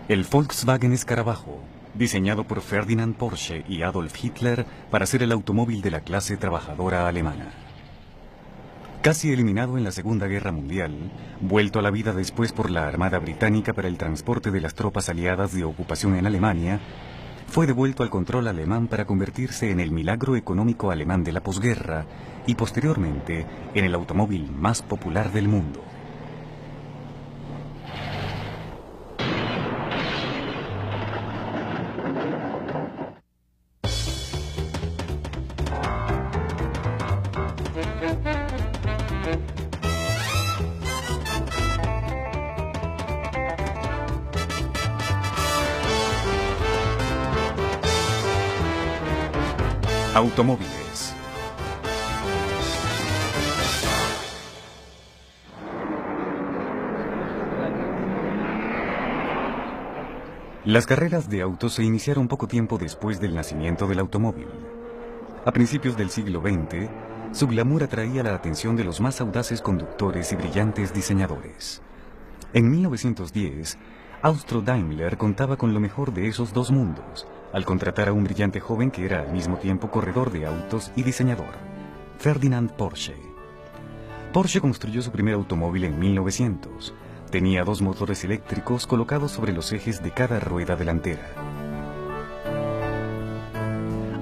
El Volkswagen Escarabajo, diseñado por Ferdinand Porsche y Adolf Hitler para ser el automóvil de la clase trabajadora alemana. Casi eliminado en la Segunda Guerra Mundial, vuelto a la vida después por la Armada Británica para el transporte de las tropas aliadas de ocupación en Alemania, fue devuelto al control alemán para convertirse en el milagro económico alemán de la posguerra y posteriormente en el automóvil más popular del mundo. Automóviles. Las carreras de autos se iniciaron poco tiempo después del nacimiento del automóvil. A principios del siglo XX, su glamour atraía la atención de los más audaces conductores y brillantes diseñadores. En 1910, Austro-Daimler contaba con lo mejor de esos dos mundos, al contratar a un brillante joven que era al mismo tiempo corredor de autos y diseñador, Ferdinand Porsche. Porsche construyó su primer automóvil en 1900. Tenía dos motores eléctricos colocados sobre los ejes de cada rueda delantera.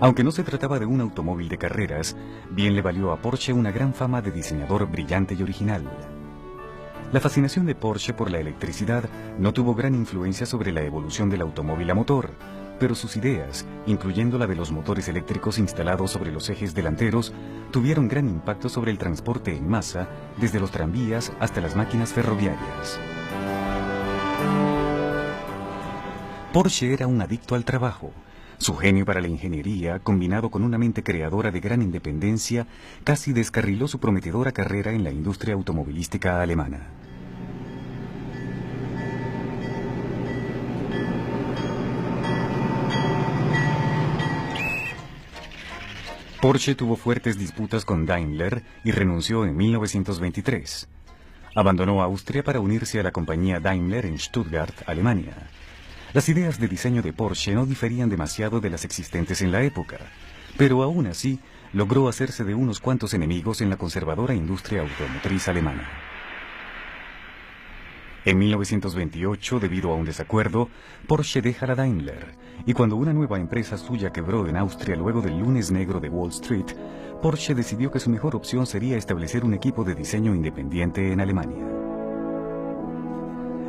Aunque no se trataba de un automóvil de carreras, bien le valió a Porsche una gran fama de diseñador brillante y original. La fascinación de Porsche por la electricidad no tuvo gran influencia sobre la evolución del automóvil a motor, pero sus ideas, incluyendo la de los motores eléctricos instalados sobre los ejes delanteros, tuvieron gran impacto sobre el transporte en masa, desde los tranvías hasta las máquinas ferroviarias. Porsche era un adicto al trabajo. Su genio para la ingeniería, combinado con una mente creadora de gran independencia, casi descarriló su prometedora carrera en la industria automovilística alemana. Porsche tuvo fuertes disputas con Daimler y renunció en 1923. Abandonó Austria para unirse a la compañía Daimler en Stuttgart, Alemania. Las ideas de diseño de Porsche no diferían demasiado de las existentes en la época, pero aún así logró hacerse de unos cuantos enemigos en la conservadora industria automotriz alemana. En 1928, debido a un desacuerdo, Porsche deja la Daimler, y cuando una nueva empresa suya quebró en Austria luego del lunes negro de Wall Street, Porsche decidió que su mejor opción sería establecer un equipo de diseño independiente en Alemania.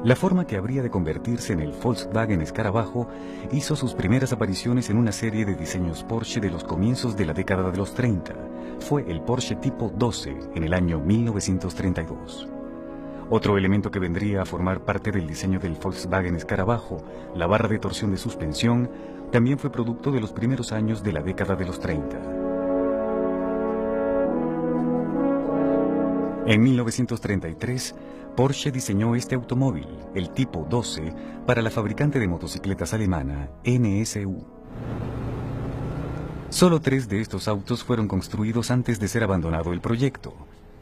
La forma que habría de convertirse en el Volkswagen Escarabajo hizo sus primeras apariciones en una serie de diseños Porsche de los comienzos de la década de los 30. Fue el Porsche Tipo 12 en el año 1932. Otro elemento que vendría a formar parte del diseño del Volkswagen Escarabajo, la barra de torsión de suspensión, también fue producto de los primeros años de la década de los 30. En 1933, Porsche diseñó este automóvil, el Tipo 12, para la fabricante de motocicletas alemana NSU. Solo 3 de estos autos fueron construidos antes de ser abandonado el proyecto.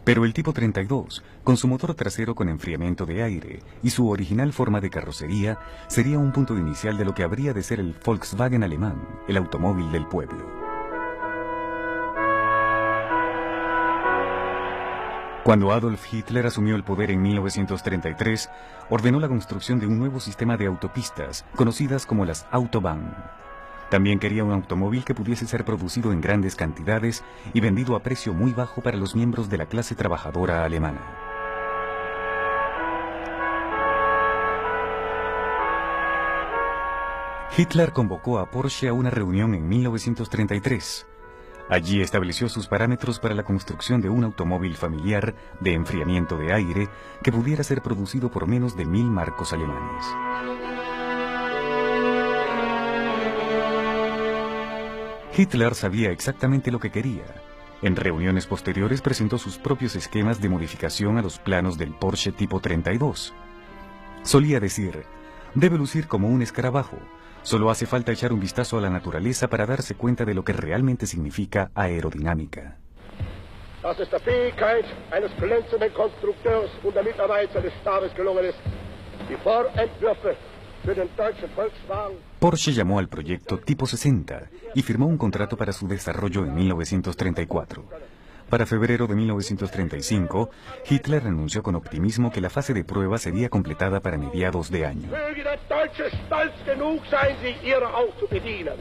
Pero el Tipo 32, con su motor trasero con enfriamiento de aire y su original forma de carrocería, sería un punto inicial de lo que habría de ser el Volkswagen alemán, el automóvil del pueblo. Cuando Adolf Hitler asumió el poder en 1933, ordenó la construcción de un nuevo sistema de autopistas, conocidas como las Autobahn. También quería un automóvil que pudiese ser producido en grandes cantidades y vendido a precio muy bajo para los miembros de la clase trabajadora alemana. Hitler convocó a Porsche a una reunión en 1933. Allí estableció sus parámetros para la construcción de un automóvil familiar de enfriamiento de aire que pudiera ser producido por menos de 1000 marcos alemanes. Hitler sabía exactamente lo que quería. En reuniones posteriores presentó sus propios esquemas de modificación a los planos del Porsche Tipo 32. Solía decir, debe lucir como un escarabajo. Solo hace falta echar un vistazo a la naturaleza para darse cuenta de lo que realmente significa aerodinámica. Das ist der Fähigkeit eines glänzenden Konstrukteurs und der Mitarbeiter des Stabes gelungen ist, die Vorentwürfe für den deutschen Volkswagen. Porsche llamó al proyecto Tipo 60 y firmó un contrato para su desarrollo en 1934. Para febrero de 1935, Hitler anunció con optimismo que la fase de prueba sería completada para mediados de año. Möge der Deutsche stolz genug sein, sich ihrer auch zu bedienen.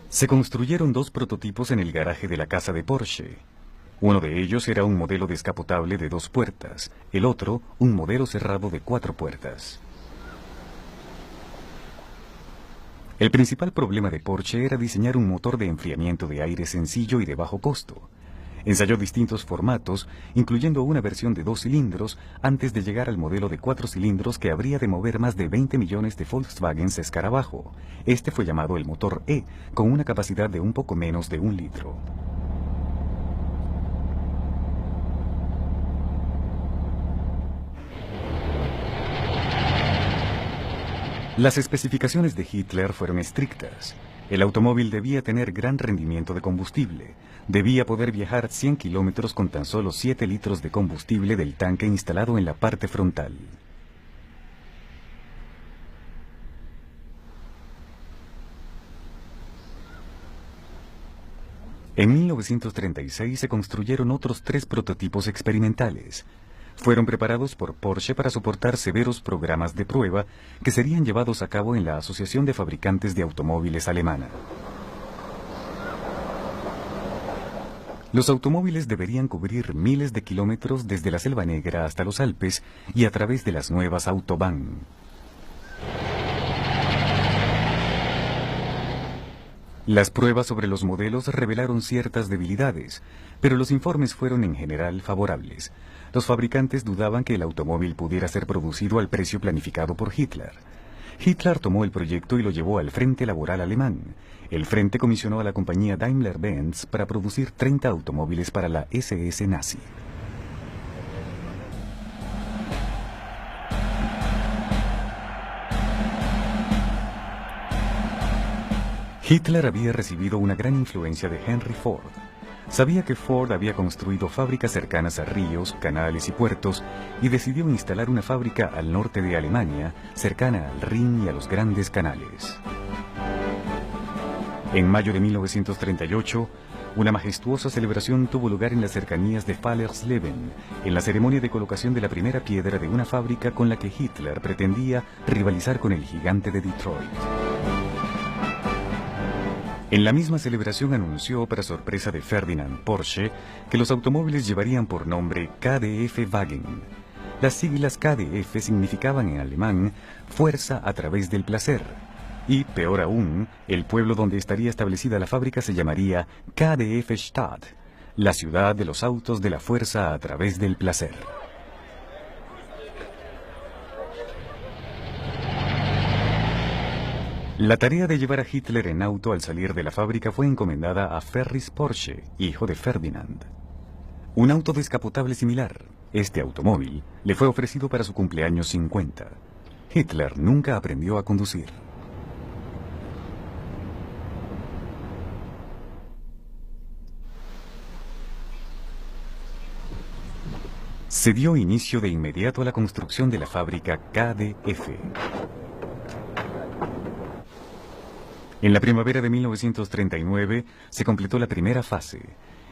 Se construyeron dos prototipos en el garaje de la casa de Porsche. Uno de ellos era un modelo descapotable de 2 puertas, el otro un modelo cerrado de 4 puertas. El principal problema de Porsche era diseñar un motor de enfriamiento de aire sencillo y de bajo costo. Ensayó distintos formatos, incluyendo una versión de 2 cilindros, antes de llegar al modelo de 4 cilindros que habría de mover más de 20 millones de Volkswagens escarabajo. Este fue llamado el motor E, con una capacidad de un poco menos de 1 litro. Las especificaciones de Hitler fueron estrictas. El automóvil debía tener gran rendimiento de combustible. Debía poder viajar 100 kilómetros con tan solo 7 litros de combustible del tanque instalado en la parte frontal. En 1936 se construyeron otros 3 prototipos experimentales. Fueron preparados por Porsche para soportar severos programas de prueba que serían llevados a cabo en la Asociación de Fabricantes de Automóviles alemana. Los automóviles deberían cubrir miles de kilómetros desde la Selva Negra hasta los Alpes y a través de las nuevas Autobahn. Las pruebas sobre los modelos revelaron ciertas debilidades, pero los informes fueron en general favorables. Los fabricantes dudaban que el automóvil pudiera ser producido al precio planificado por Hitler. Hitler tomó el proyecto y lo llevó al Frente Laboral Alemán. El Frente comisionó a la compañía Daimler-Benz para producir 30 automóviles para la SS nazi. Hitler había recibido una gran influencia de Henry Ford. Sabía que Ford había construido fábricas cercanas a ríos, canales y puertos y decidió instalar una fábrica al norte de Alemania, cercana al Rin y a los grandes canales. En mayo de 1938, una majestuosa celebración tuvo lugar en las cercanías de Fallersleben, en la ceremonia de colocación de la primera piedra de una fábrica con la que Hitler pretendía rivalizar con el gigante de Detroit. En la misma celebración anunció, para sorpresa de Ferdinand Porsche, que los automóviles llevarían por nombre KDF Wagen. Las siglas KDF significaban en alemán fuerza a través del placer. Y, peor aún, el pueblo donde estaría establecida la fábrica se llamaría KDF Stadt, la ciudad de los autos de la fuerza a través del placer. La tarea de llevar a Hitler en auto al salir de la fábrica fue encomendada a Ferris Porsche, hijo de Ferdinand. Un auto descapotable similar, este automóvil, le fue ofrecido para su cumpleaños 50. Hitler nunca aprendió a conducir. Se dio inicio de inmediato a la construcción de la fábrica KDF. En la primavera de 1939 se completó la primera fase.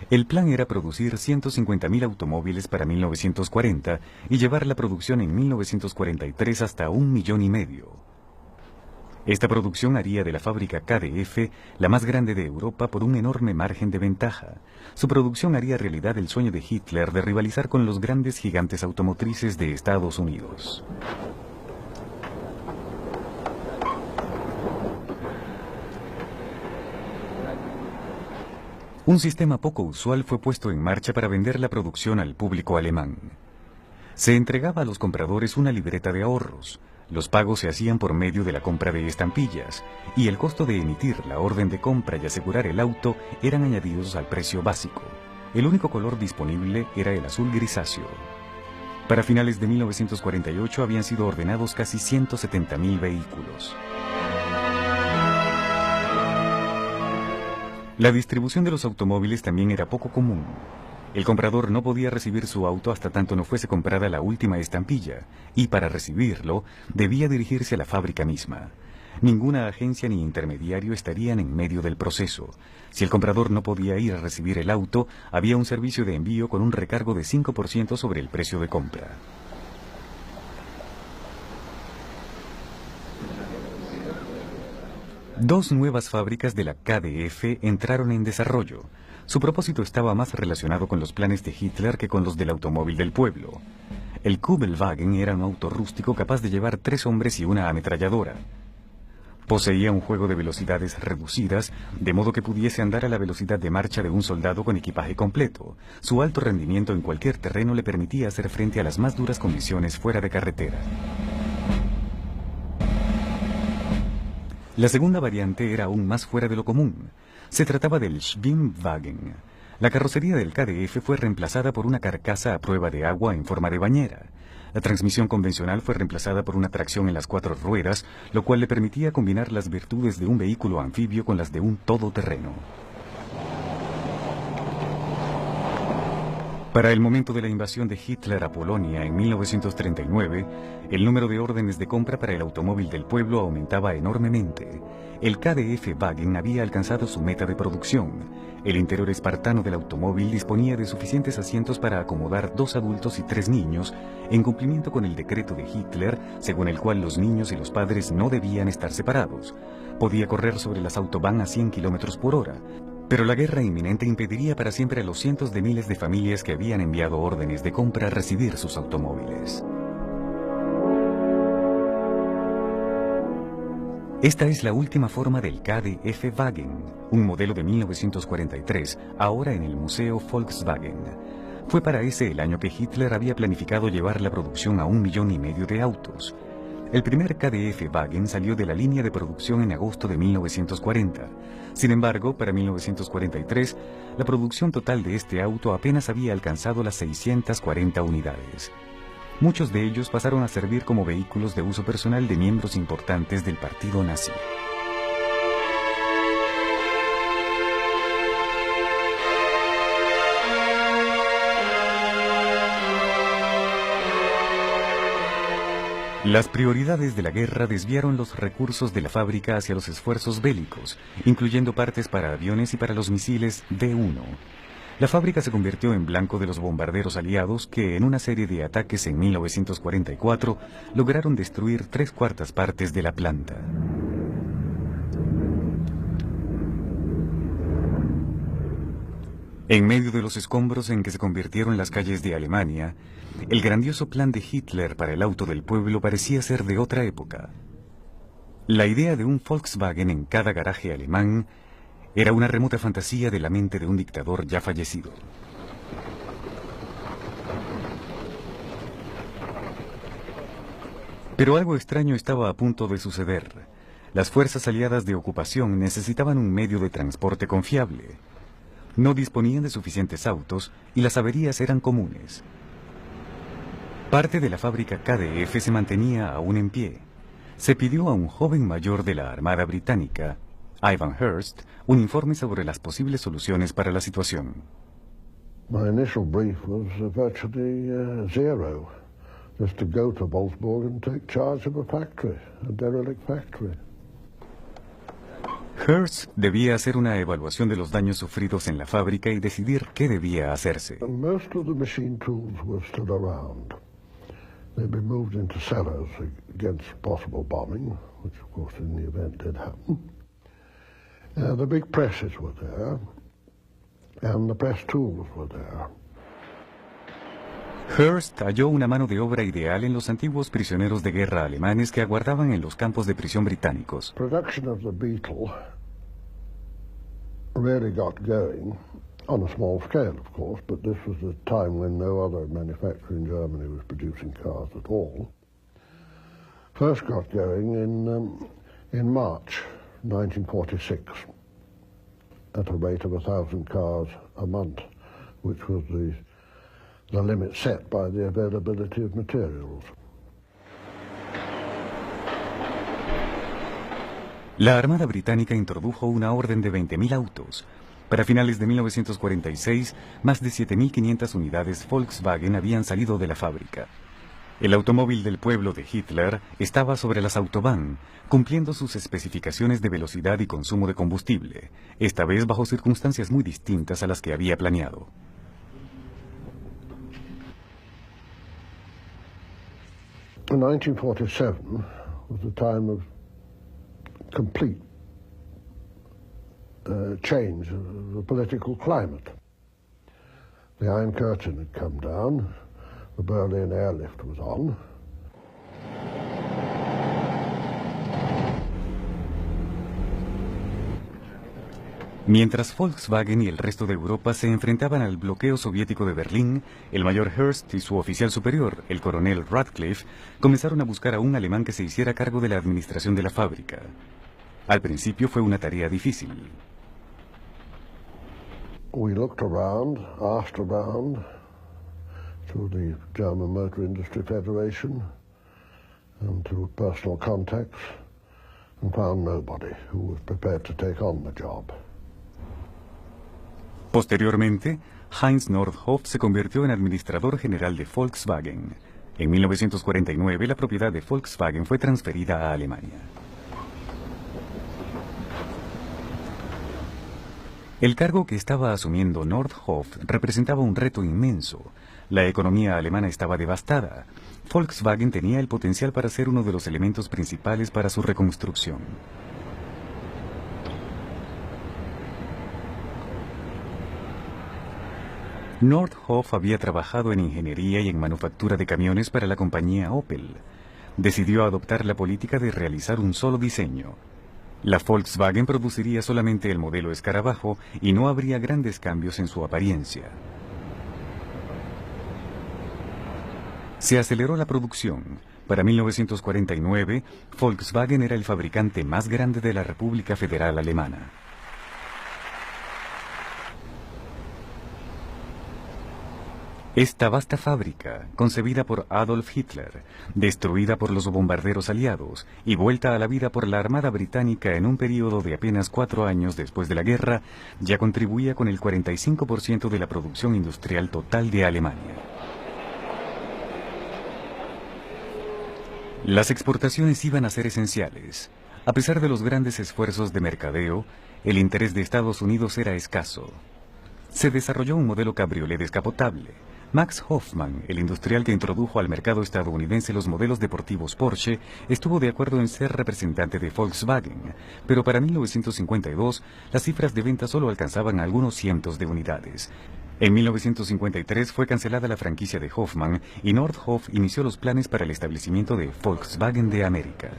El plan era producir 150.000 automóviles para 1940 y llevar la producción en 1943 hasta 1,5 millones. Esta producción haría de la fábrica KDF la más grande de Europa por un enorme margen de ventaja. Su producción haría realidad el sueño de Hitler de rivalizar con los grandes gigantes automotrices de Estados Unidos. Un sistema poco usual fue puesto en marcha para vender la producción al público alemán. Se entregaba a los compradores una libreta de ahorros. Los pagos se hacían por medio de la compra de estampillas, y el costo de emitir la orden de compra y asegurar el auto eran añadidos al precio básico. El único color disponible era el azul grisáceo. Para finales de 1948 habían sido ordenados casi 170.000 vehículos. La distribución de los automóviles también era poco común. El comprador no podía recibir su auto hasta tanto no fuese comprada la última estampilla, y para recibirlo debía dirigirse a la fábrica misma. Ninguna agencia ni intermediario estarían en medio del proceso. Si el comprador no podía ir a recibir el auto, había un servicio de envío con un recargo de 5% sobre el precio de compra. Dos nuevas fábricas de la KdF entraron en desarrollo. Su propósito estaba más relacionado con los planes de Hitler que con los del automóvil del pueblo. El Kubelwagen era un auto rústico capaz de llevar 3 hombres y una ametralladora. Poseía un juego de velocidades reducidas, de modo que pudiese andar a la velocidad de marcha de un soldado con equipaje completo. Su alto rendimiento en cualquier terreno le permitía hacer frente a las más duras condiciones fuera de carretera. La segunda variante era aún más fuera de lo común. Se trataba del Schwimmwagen. La carrocería del KdF fue reemplazada por una carcasa a prueba de agua en forma de bañera. La transmisión convencional fue reemplazada por una tracción en las 4 ruedas, lo cual le permitía combinar las virtudes de un vehículo anfibio con las de un todoterreno. Para el momento de la invasión de Hitler a Polonia en 1939, el número de órdenes de compra para el automóvil del pueblo aumentaba enormemente. El KdF-Wagen había alcanzado su meta de producción. El interior espartano del automóvil disponía de suficientes asientos para acomodar 2 adultos y 3 niños, en cumplimiento con el decreto de Hitler, según el cual los niños y los padres no debían estar separados. Podía correr sobre las autobahn a 100 km por hora. Pero la guerra inminente impediría para siempre a los cientos de miles de familias que habían enviado órdenes de compra a recibir sus automóviles. Esta es la última forma del KdF-Wagen, un modelo de 1943, ahora en el Museo Volkswagen. Fue para ese el año que Hitler había planificado llevar la producción a 1,5 millones de autos. El primer KdF-Wagen salió de la línea de producción en agosto de 1940. Sin embargo, para 1943, la producción total de este auto apenas había alcanzado las 640 unidades. Muchos de ellos pasaron a servir como vehículos de uso personal de miembros importantes del partido nazi. Las prioridades de la guerra desviaron los recursos de la fábrica hacia los esfuerzos bélicos, incluyendo partes para aviones y para los misiles D-1. La fábrica se convirtió en blanco de los bombarderos aliados que, en una serie de ataques en 1944, lograron destruir 3/4 partes de la planta. En medio de los escombros en que se convirtieron las calles de Alemania, el grandioso plan de Hitler para el auto del pueblo parecía ser de otra época. La idea de un Volkswagen en cada garaje alemán era una remota fantasía de la mente de un dictador ya fallecido. Pero algo extraño estaba a punto de suceder. Las fuerzas aliadas de ocupación necesitaban un medio de transporte confiable. No disponían de suficientes autos y las averías eran comunes. Parte de la fábrica KdF se mantenía aún en pie. Se pidió a un joven mayor de la Armada Británica, Ivan Hearst, un informe sobre las posibles soluciones para la situación. My initial brief was virtually zero, just to go to Wolfsburg and take charge of a factory, a derelict factory. Hearst debía hacer una evaluación de los daños sufridos en la fábrica y decidir qué debía hacerse. Most of the machine tools were still around. They'd been moved into cellars against possible bombing, which of course in the event did happen. The big presses were there, and the press tools were there. Hearst halló una mano de obra ideal en los antiguos prisioneros de guerra alemanes que aguardaban en los campos de prisión británicos. Production of the Beetle really got going, on a small scale of course, but this was a time when no other manufacturer in Germany was producing cars at all. First got going in March 1946 at a rate of 1,000 cars a month, which was the limit set by the availability of materials. La Armada Británica introdujo una orden de 20.000 autos, Para finales de 1946, más de 7.500 unidades Volkswagen habían salido de la fábrica. El automóvil del pueblo de Hitler estaba sobre las Autobahn, cumpliendo sus especificaciones de velocidad y consumo de combustible, esta vez bajo circunstancias muy distintas a las que había planeado. In 1947 was a time of complete change of the political climate. The Iron Curtain had come down, the Berlin airlift was on. Mientras Volkswagen y el resto de Europa se enfrentaban al bloqueo soviético de Berlín, el mayor Hearst y su oficial superior, el coronel Radcliffe, comenzaron a buscar a un alemán que se hiciera cargo de la administración de la fábrica. Al principio fue una tarea difícil. We looked around, asked around to the German Motor Industry Federation and to personal contacts and found nobody who was prepared to take on the job. Posteriormente, Heinz Nordhoff se convirtió en administrador general de Volkswagen. En 1949, la propiedad de Volkswagen fue transferida a Alemania. El cargo que estaba asumiendo Nordhoff representaba un reto inmenso. La economía alemana estaba devastada. Volkswagen tenía el potencial para ser uno de los elementos principales para su reconstrucción. Nordhoff había trabajado en ingeniería y en manufactura de camiones para la compañía Opel. Decidió adoptar la política de realizar un solo diseño. La Volkswagen produciría solamente el modelo escarabajo y no habría grandes cambios en su apariencia. Se aceleró la producción. Para 1949, Volkswagen era el fabricante más grande de la República Federal Alemana. Esta vasta fábrica, concebida por Adolf Hitler, destruida por los bombarderos aliados y vuelta a la vida por la Armada Británica en un período de apenas 4 años después de la guerra, ya contribuía con el 45% de la producción industrial total de Alemania. Las exportaciones iban a ser esenciales. A pesar de los grandes esfuerzos de mercadeo, el interés de Estados Unidos era escaso. Se desarrolló un modelo cabriolet descapotable. Max Hoffmann, el industrial que introdujo al mercado estadounidense los modelos deportivos Porsche, estuvo de acuerdo en ser representante de Volkswagen, pero para 1952 las cifras de venta solo alcanzaban algunos cientos de unidades. En 1953 fue cancelada la franquicia de Hoffmann y Nordhoff inició los planes para el establecimiento de Volkswagen de América.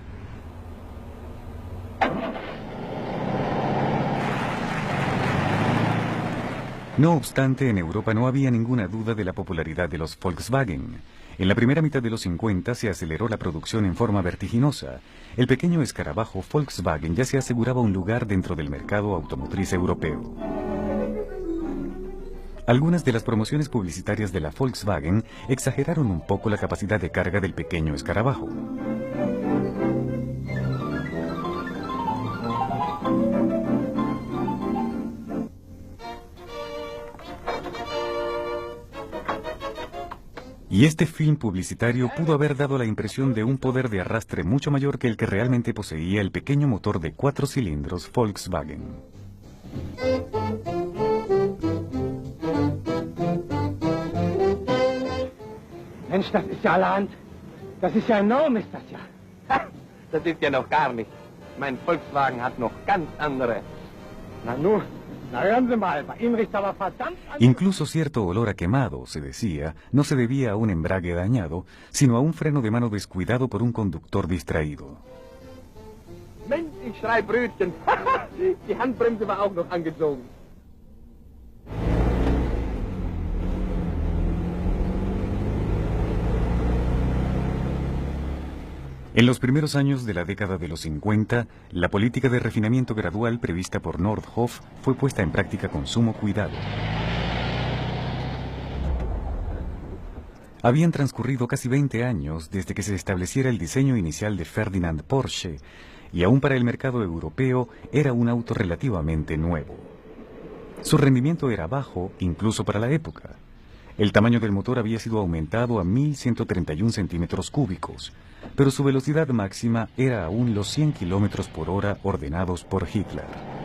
No obstante, en Europa no había ninguna duda de la popularidad de los Volkswagen. En la primera mitad de los 50 se aceleró la producción en forma vertiginosa. El pequeño escarabajo Volkswagen ya se aseguraba un lugar dentro del mercado automotriz europeo. Algunas de las promociones publicitarias de la Volkswagen exageraron un poco la capacidad de carga del pequeño escarabajo. Y este film publicitario pudo haber dado la impresión de un poder de arrastre mucho mayor que el que realmente poseía el pequeño motor de 4 cilindros Volkswagen. Mensch, das ist ja allerhand. Das ist ja enorm, ist das ja. Ha, das ist ja noch gar nicht. Mein Volkswagen hat noch ganz andere. Na nun, na hören Sie mal, bei Ihnen riecht aber verdammt an... Incluso cierto olor a quemado, se decía, no se debía a un embrague dañado, sino a un freno de mano descuidado por un conductor distraído. Mensch, ich schrei Brötchen. Die Handbremse war auch noch angezogen. En los primeros años de la década de los 50, la política de refinamiento gradual prevista por Nordhoff fue puesta en práctica con sumo cuidado. Habían transcurrido casi 20 años desde que se estableciera el diseño inicial de Ferdinand Porsche, y aún para el mercado europeo era un auto relativamente nuevo. Su rendimiento era bajo, incluso para la época. El tamaño del motor había sido aumentado a 1.131 centímetros cúbicos, pero su velocidad máxima era aún los 100 kilómetros por hora ordenados por Hitler.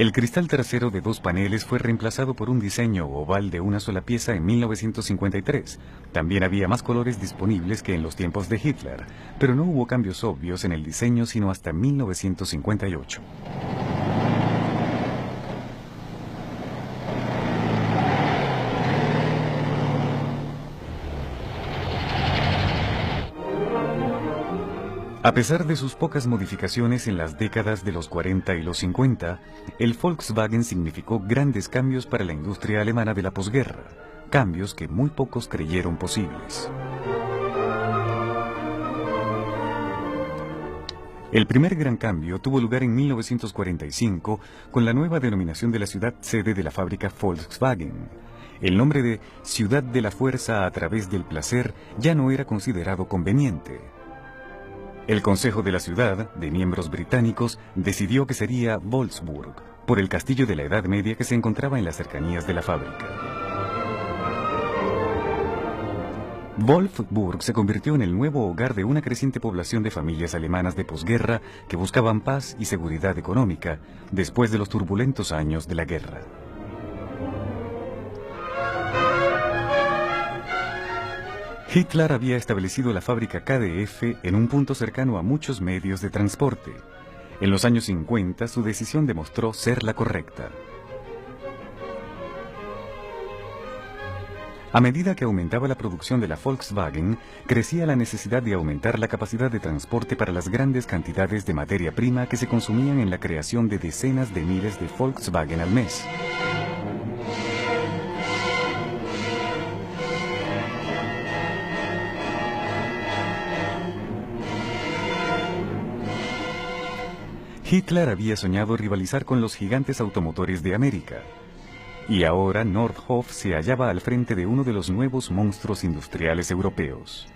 El cristal trasero de 2 paneles fue reemplazado por un diseño oval de una sola pieza en 1953. También había más colores disponibles que en los tiempos de Hitler, pero no hubo cambios obvios en el diseño sino hasta 1958. A pesar de sus pocas modificaciones en las décadas de los 40 y los 50, el Volkswagen significó grandes cambios para la industria alemana de la posguerra, cambios que muy pocos creyeron posibles. El primer gran cambio tuvo lugar en 1945 con la nueva denominación de la ciudad sede de la fábrica Volkswagen. El nombre de Ciudad de la Fuerza a través del Placer ya no era considerado conveniente. El Consejo de la Ciudad, de miembros británicos, decidió que sería Wolfsburg, por el castillo de la Edad Media que se encontraba en las cercanías de la fábrica. Wolfsburg se convirtió en el nuevo hogar de una creciente población de familias alemanas de posguerra que buscaban paz y seguridad económica después de los turbulentos años de la guerra. Hitler había establecido la fábrica KDF en un punto cercano a muchos medios de transporte. En los años 50, su decisión demostró ser la correcta. A medida que aumentaba la producción de la Volkswagen, crecía la necesidad de aumentar la capacidad de transporte para las grandes cantidades de materia prima que se consumían en la creación de decenas de miles de Volkswagen al mes. Hitler había soñado rivalizar con los gigantes automotores de América. Y ahora Nordhoff se hallaba al frente de uno de los nuevos monstruos industriales europeos.